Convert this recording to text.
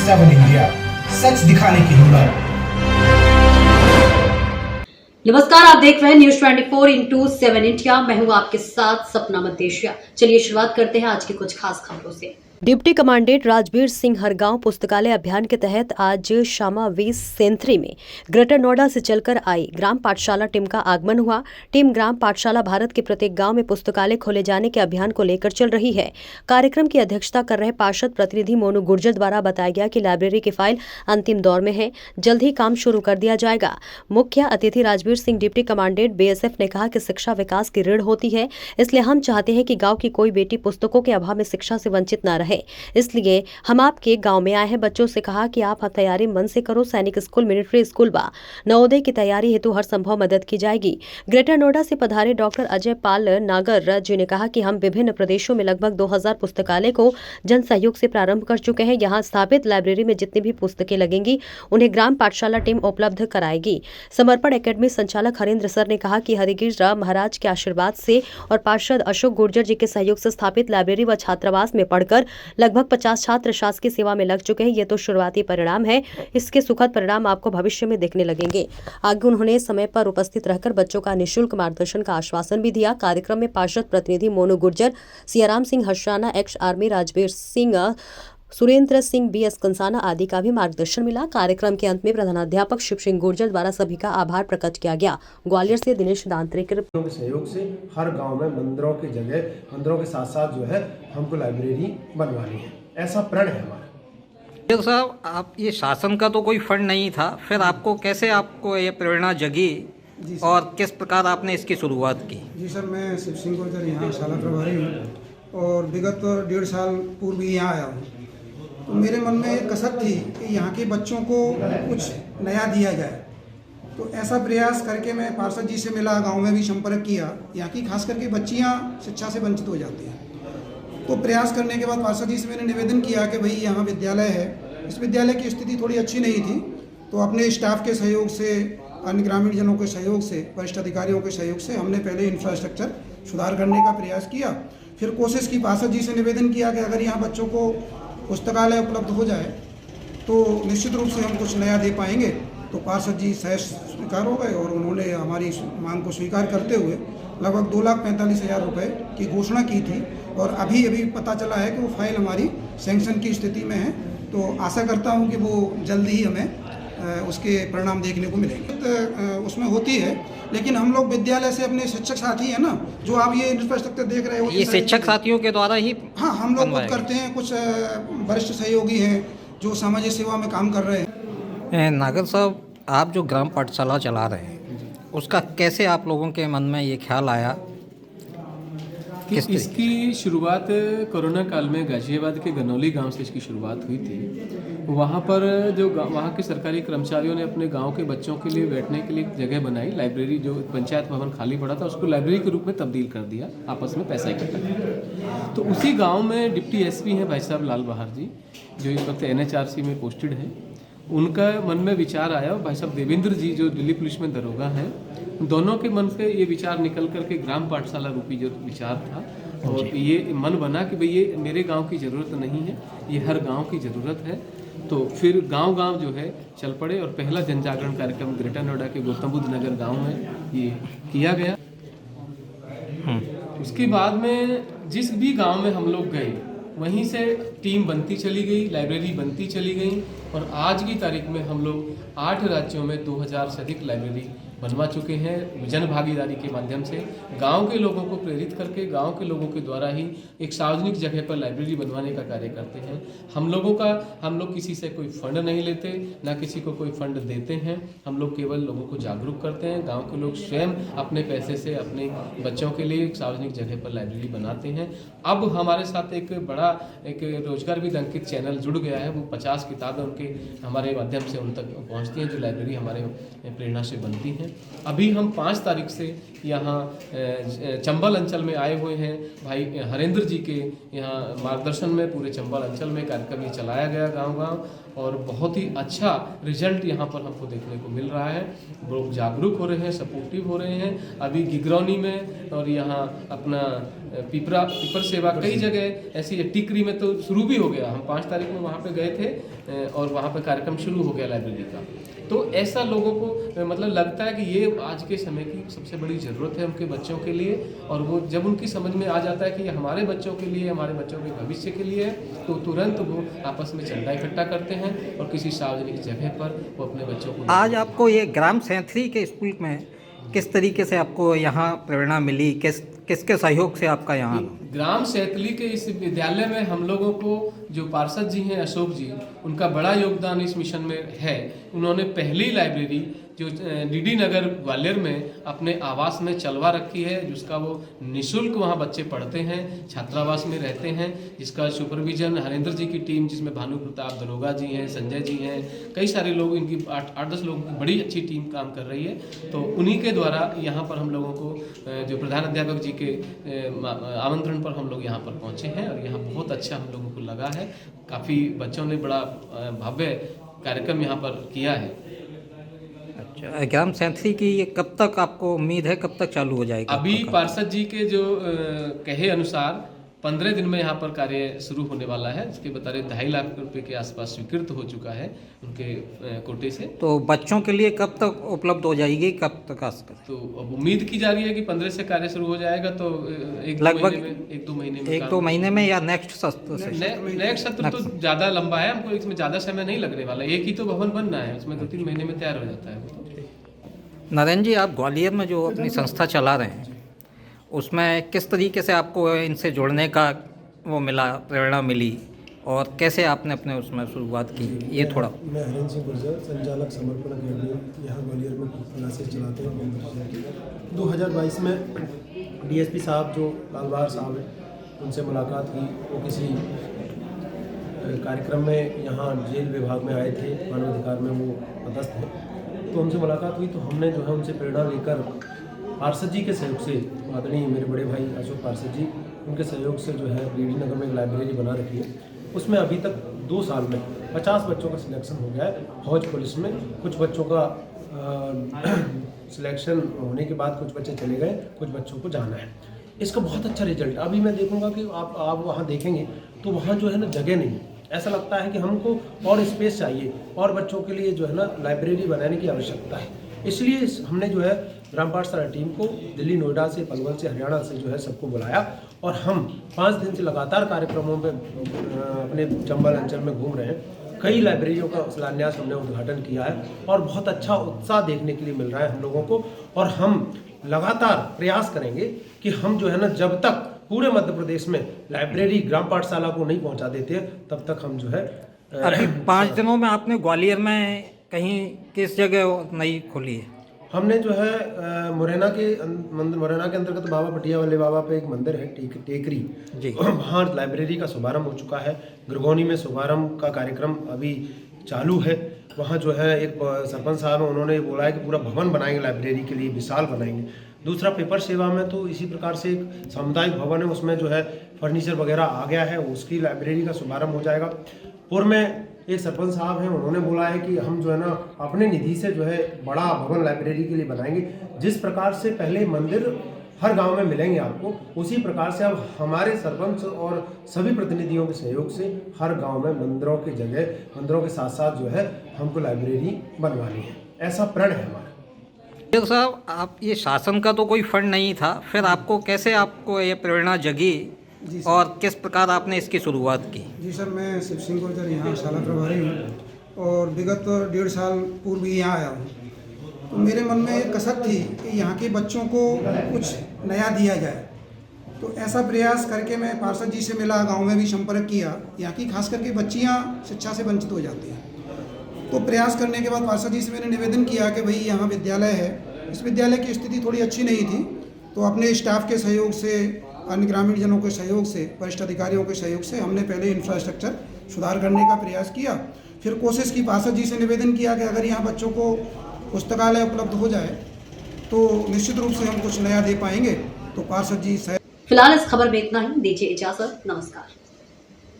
7 India, सच दिखाने की हिम्मत। नमस्कार, आप देख रहे हैं न्यूज 24/7 इंडिया। मैं हूं आपके साथ सपना मदेशिया। चलिए शुरुआत करते हैं आज की कुछ खास खबरों से। डिप्टी कमांडेंट राजवीर सिंह हरगांव पुस्तकालय अभियान के तहत आज शामा वीस सेंथरी में ग्रेटर नोएडा से चलकर आई ग्राम पाठशाला टीम का आगमन हुआ। टीम ग्राम पाठशाला भारत के प्रत्येक गांव में पुस्तकालय खोले जाने के अभियान को लेकर चल रही है। कार्यक्रम की अध्यक्षता कर रहे पार्षद प्रतिनिधि मोनू गुर्जर द्वारा बताया गया कि लाइब्रेरी की फाइल अंतिम दौर में है, जल्द ही काम शुरू कर दिया जाएगा। मुख्य अतिथि Rajveer Singh deputy commandant BSF ने कहा कि शिक्षा विकास की ऋण होती है, इसलिए हम चाहते हैं कि गांव की कोई बेटी पुस्तकों के अभाव में शिक्षा से वंचित न रहे। इसलिए हम आपके गांव में आए हैं। बच्चों से कहा कि आप तैयारी मन से करो। सैनिक स्कूल, मिलिट्री स्कूल व नवोदय की तैयारी हेतु हर संभव मदद की जाएगी। ग्रेटर नोएडा से पधारे डॉक्टर अजय पाल नागर जी ने कहा कि हम विभिन्न प्रदेशों में लगभग 2000 पुस्तकालय को जन सहयोग से प्रारंभ कर चुके हैं। यहाँ स्थापित लाइब्रेरी में जितनी भी पुस्तकें लगेंगी उन्हें ग्राम पाठशाला टीम उपलब्ध कराएगी। समर्पण एकेडमी संचालक हरेंद्र सर ने कहा कि हरिगिर राम महाराज के आशीर्वाद से और पार्षद अशोक गुर्जर जी के सहयोग से स्थापित लाइब्रेरी व छात्रावास में पढ़कर लगभग 50 छात्र शासकीय सेवा में लग चुके हैं। ये तो शुरुआती परिणाम है, इसके सुखद परिणाम आपको भविष्य में देखने लगेंगे। आगे उन्होंने समय पर उपस्थित रहकर बच्चों का निःशुल्क मार्गदर्शन का आश्वासन भी दिया। कार्यक्रम में पार्षद प्रतिनिधि Monu Gurjar, Siyaram Singh Harshana, ex army Rajveer Singh, Surendra Singh, BS Kansana आदि का भी मार्गदर्शन मिला। कार्यक्रम के अंत में प्रधानाध्यापक शिव सिंह गुर्जर द्वारा सभी का आभार प्रकट किया गया। ग्वालियर से दिनेश दांतरे के सहयोग से हर गांव में मंदिरों की जगह, मंदिरों के साथ साथ जो है हमको लाइब्रेरी बनवानी है, ऐसा प्रण है हमारा। तो साहब, आप ये शासन का तो कोई फंड नहीं था, फिर आपको ये प्रेरणा जगी और किस प्रकार आपने इसकी शुरुआत की? जी सर, मैं शिव सिंह गुर्जर यहाँ शाला प्रभारी हूँ और विगत 1.5 साल पूर्व ही यहाँ आया हूँ। तो मेरे मन में एक कसक थी कि यहाँ के बच्चों को कुछ नया दिया जाए। तो ऐसा प्रयास करके मैं पार्षद जी से मिला, गांव में भी संपर्क किया। यहाँ की खास करके बच्चियाँ शिक्षा से वंचित हो जाती हैं। तो प्रयास करने के बाद पार्षद जी से मैंने निवेदन किया कि भाई यहाँ विद्यालय है, इस विद्यालय की स्थिति थोड़ी अच्छी नहीं थी। तो अपने स्टाफ के सहयोग से, अन्य ग्रामीण जनों के सहयोग से, वरिष्ठ अधिकारियों के सहयोग से हमने पहले इंफ्रास्ट्रक्चर सुधार करने का प्रयास किया। फिर कोशिश की, पार्षद जी से निवेदन किया कि अगर यहाँ बच्चों को पुस्तकालय उपलब्ध हो जाए तो निश्चित रूप से हम कुछ नया दे पाएंगे। तो पार्षद जी सहज स्वीकार हो गए और उन्होंने हमारी मांग को स्वीकार करते हुए लगभग 2,45,000 रुपये की घोषणा की थी। और अभी पता चला है कि वो फाइल हमारी सैंक्शन की स्थिति में है। तो आशा करता हूँ कि वो जल्द ही हमें उसके परिणाम देखने को मिलेंगे। उसमें होती है, लेकिन हम लोग विद्यालय से अपने शिक्षक साथी हैं ना, जो आप ये इंफ्रास्ट्रक्चर देख रहे हो, ये शिक्षक साथियों के द्वारा ही? हाँ, हम लोग खुद करते हैं। कुछ वरिष्ठ सहयोगी हैं जो सामाजिक सेवा में काम कर रहे हैं। नागर साहब, आप जो ग्राम पाठशाला चला रहे हैं, उसका कैसे आप लोगों के मन में ये ख्याल आया कि इसकी शुरुआत कोरोना काल में गाजियाबाद के गनौली गांव से इसकी शुरुआत हुई थी। वहाँ पर जो वहाँ के सरकारी कर्मचारियों ने अपने गांव के बच्चों के लिए बैठने के लिए एक जगह बनाई। लाइब्रेरी, जो पंचायत भवन खाली पड़ा था उसको लाइब्रेरी के रूप में तब्दील कर दिया, आपस में पैसा इकट्ठा कर। तो उसी गाँव में डिप्टी एसपी हैं भाई साहब लाल बहार जी, जो इस वक्त NHRC में पोस्टेड हैं। उनका मन में विचार आया, भाई साहब देवेंद्र जी जो दिल्ली पुलिस में दरोगा हैं, दोनों के मन से ये विचार निकल करके ग्राम पाठशाला रूपी जो विचार था, और ये मन बना कि भाई ये मेरे गांव की ज़रूरत नहीं है, ये हर गांव की ज़रूरत है। तो फिर गांव-गांव जो है चल पड़े और पहला जन जागरण कार्यक्रम ग्रेटर नोएडा के गौतम बुद्ध नगर गाँव में ये किया गया। उसके बाद में जिस भी गाँव में हम लोग गए, वहीं से टीम बनती चली गई, लाइब्रेरी बनती चली गई और आज की तारीख में हम लोग 8 राज्यों में 2000 से अधिक लाइब्रेरी बनवा चुके हैं। जन भागीदारी के माध्यम से गांव के लोगों को प्रेरित करके, गांव के लोगों के द्वारा ही एक सार्वजनिक जगह पर लाइब्रेरी बनवाने का कार्य करते हैं। हम लोग किसी से कोई फंड नहीं लेते, ना किसी को कोई फंड देते हैं। हम लोग केवल लोगों को जागरूक करते हैं। गाँव के लोग स्वयं अपने पैसे से अपने बच्चों के लिए एक सार्वजनिक जगह पर लाइब्रेरी बनाते हैं। अब हमारे साथ एक बड़ा एक रोजगार विद अंकित चैनल जुड़ गया है। वो 50 किताबें उनके हमारे माध्यम से उन तक पहुँचती हैं, जो लाइब्रेरी हमारे प्रेरणा से बनती हैं। हैं। अभी हम 5 तारीख से यहाँ चंबल अंचल में आए हुए हैं। भाई हरेंद्र जी के यहाँ मार्गदर्शन में पूरे चंबल अंचल में कार्यक्रम ये चलाया गया गांव-गांव, और बहुत ही अच्छा रिजल्ट यहाँ पर हमको देखने को मिल रहा है। लोग जागरूक हो रहे हैं, सपोर्टिव हो रहे हैं। अभी गिगरौनी में और यहाँ अपना पीपर सेवा कई जगह ऐसी है। टिकरी में तो शुरू भी हो गया, हम 5 तारीख में वहाँ पे गए थे और वहाँ पे कार्यक्रम शुरू हो गया लाइब्रेरी का। तो ऐसा लोगों को मतलब लगता है कि ये आज के समय की सबसे बड़ी ज़रूरत है उनके बच्चों के लिए, और वो जब उनकी समझ में आ जाता है कि ये हमारे बच्चों के लिए, हमारे बच्चों के भविष्य के लिए है, तो तुरंत वो आपस में चंदा इकट्ठा करते हैं और किसी सार्वजनिक जगह पर वो अपने बच्चों को आज आपको ये ग्राम सैंथरी के स्कूल में किस तरीके से आपको यहाँ प्रेरणा मिली, किसके सहयोग से आपका यहाँ? ग्राम सैतली के इस विद्यालय में हम लोगों को जो पार्षद जी हैं अशोक जी, उनका बड़ा योगदान इस मिशन में है। उन्होंने पहली लाइब्रेरी जो डीडी नगर ग्वालियर में अपने आवास में चलवा रखी है, जिसका वो निःशुल्क वहाँ बच्चे पढ़ते हैं, छात्रावास में रहते हैं, जिसका सुपरविजन हरेंद्र जी की टीम, जिसमें भानु प्रताप दरोगा जी हैं, संजय जी हैं, कई सारे लोग, इनकी 8-10 लोगों की बड़ी अच्छी टीम काम कर रही है। तो उन्हीं के द्वारा यहाँ पर हम लोगों को जो प्रधान अध्यापक जी के आमंत्रण पर हम लोग यहाँ पर पहुँचे हैं, और यहाँ बहुत अच्छा हम लोगों को लगा है। काफ़ी बच्चों ने बड़ा भव्य कार्यक्रम यहाँ पर किया है। अच्छा, ग्राम सैंथरी की ये कब तक आपको उम्मीद है, कब तक चालू हो जाएगा? अभी पार्षद जी के जो कहे अनुसार 15 दिन में यहाँ पर कार्य शुरू होने वाला है। इसके बता रहे 2.5 लाख रुपए के आसपास स्वीकृत हो चुका है उनके कोटे से। तो बच्चों के लिए कब तक उपलब्ध हो जाएगी, कब तक आ सकते? तो अब उम्मीद की जा रही है कि 15 से कार्य शुरू हो जाएगा, तो लगभग 1-2 महीने में 1-2 महीने में या नेक्स्ट सत्र से? नेक्स्ट सत्र तो ज़्यादा लंबा है, हमको इसमें ज़्यादा समय नहीं लगने वाला। एक ही तो भवन बनना है, उसमें 2-3 महीने में तैयार हो जाता है। नरेंद्र जी, आप ग्वालियर में जो अपनी संस्था चला रहे हैं, उसमें किस तरीके से आपको इनसे जुड़ने का वो मिला, प्रेरणा मिली, और कैसे आपने अपने उसमें शुरुआत की, ये थोड़ा? मैं हरेंद्र सिंह गुर्जर, संचालक समर्पण अकेडमी यहाँ ग्वालियर में क्लासेस चलाते हैं। 2022 में डीएसपी साहब जो लालबार साहब हैं, उनसे मुलाकात हुई। वो किसी कार्यक्रम में यहाँ जेल विभाग में आए थे, मानवाधिकार में वो पदस्थ हैं, तो हमसे मुलाकात हुई। तो हमने जो है उनसे प्रेरणा लेकर पार्षद जी के सहयोग से, आदरणीय मेरे बड़े भाई अशोक पार्षद जी, उनके सहयोग से जो है डीडी नगर में एक लाइब्रेरी बना रखी है। उसमें अभी तक 2 साल में 50 बच्चों का सिलेक्शन हो गया है। फौज पुलिस में कुछ बच्चों का सिलेक्शन होने के बाद कुछ बच्चे चले गए, कुछ बच्चों को जाना है। इसका बहुत अच्छा रिजल्ट। अभी मैं देखूंगा कि आप वहाँ देखेंगे तो वहाँ जो है ना जगह नहीं है। ऐसा लगता है कि हमको और स्पेस चाहिए, और बच्चों के लिए जो है ना लाइब्रेरी बनाने की आवश्यकता है। इसलिए हमने जो है ग्राम पाठशाला टीम को दिल्ली, नोएडा से, पलवल से, हरियाणा से जो है सबको बुलाया, और हम 5 दिन से लगातार कार्यक्रमों में अपने चंबल अंचल में घूम रहे हैं। कई लाइब्रेरियों का शिलान्यास हमने उद्घाटन किया है, और बहुत अच्छा उत्साह देखने के लिए मिल रहा है हम लोगों को। और हम लगातार प्रयास करेंगे कि हम जो है ना, जब तक पूरे मध्य प्रदेश में लाइब्रेरी ग्राम पाठशाला को नहीं पहुंचा देते हैं, तब तक हम जो है अभी 5 दिनों में आपने ग्वालियर में कहीं किस जगह नई खोली है? हमने जो है मुरैना के अंतर्गत बाबा पटिया वाले बाबा पे एक मंदिर है, टेकरी जी, वहाँ लाइब्रेरी का शुभारंभ हो चुका है। गुरगौनी में शुभारंभ का कार्यक्रम अभी चालू है। वहाँ जो है एक सरपंच साहब हैं, उन्होंने बोला है कि पूरा भवन बनाएंगे लाइब्रेरी के लिए, विशाल बनाएंगे। दूसरा पेपर सेवा में तो इसी प्रकार से एक सामुदायिक भवन है, उसमें जो है फर्नीचर वगैरह आ गया है, उसकी लाइब्रेरी का शुभारंभ हो जाएगा। पूर्व में एक सरपंच साहब हैं, उन्होंने बोला है कि हम जो है ना अपने निधि से जो है बड़ा भवन लाइब्रेरी के लिए बनाएंगे। जिस प्रकार से पहले मंदिर हर गांव में मिलेंगे आपको, उसी प्रकार से अब हमारे सरपंच और सभी प्रतिनिधियों के सहयोग से हर गांव में मंदिरों की जगह, मंदिरों के साथ साथ जो है हमको लाइब्रेरी बनवानी है। ऐसा प्रण है हमारा। साहब, आप ये शासन का तो कोई फंड नहीं था, फिर आपको कैसे आपको ये प्रेरणा जगी और किस प्रकार आपने इसकी शुरुआत की? जी सर, मैं शिव सिंह गुर्जर यहाँ शाला प्रभारी हूँ, और विगत 1.5 साल पूर्व ही यहाँ आया हूँ। तो मेरे मन में एक कसक थी कि यहाँ के बच्चों को कुछ नया दिया जाए। तो ऐसा प्रयास करके मैं पार्षद जी से मिला, गांव में भी संपर्क किया। यहाँ की खास करके बच्चियाँ शिक्षा से वंचित हो जाती हैं। तो प्रयास करने के बाद पार्षद जी से मैंने निवेदन किया कि भाई यहाँ विद्यालय है, इस विद्यालय की स्थिति थोड़ी अच्छी नहीं थी, तो अपने स्टाफ के सहयोग से, अन्य ग्रामीण जनों के सहयोग से, वरिष्ठ अधिकारियों के सहयोग से हमने पहले इंफ्रास्ट्रक्चर सुधार करने का प्रयास किया। फिर कोशिश की, पार्षद जी से निवेदन किया कि अगर यहाँ बच्चों को पुस्तकालय उपलब्ध हो जाए तो निश्चित रूप से हम कुछ नया दे पाएंगे। तो पार्षद जी फिलहाल इस खबर में इतना ही। दीजिए इजाजत। नमस्कार।